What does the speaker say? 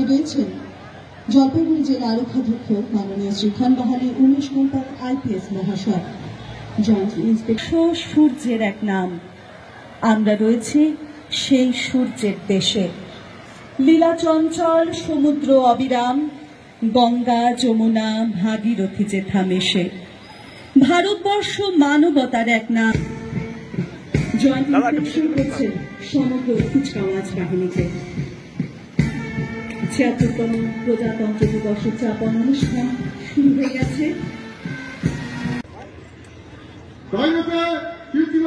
রয়েছেন জলপাইগুড়ি জেলা আরক্ষাধ্যক্ষ মাননীয় শ্রী খানবাহালি উমেশ কোম্পাল IPS মহাশয়। জয়েন্ট ইন্সপেক্টর সূর্যের এক নাম, আমরা রয়েছি সেই সূর্যের দেশে। লীলা চঞ্চল সমুদ্র অবিরাম, গঙ্গা যমুনা ভাগীরথী যে থামেশে। ভারতবর্ষ মানবতার এক নাম। জয়েন্ট ইন্সপেকশন করছেন সমগ্র কুচকাওয়াজ বাহিনীতে। ৭৬তম প্রজাতন্ত্র দিবস উদযাপন অনুষ্ঠান শুরু হয়ে গেছে। কৃত্রিম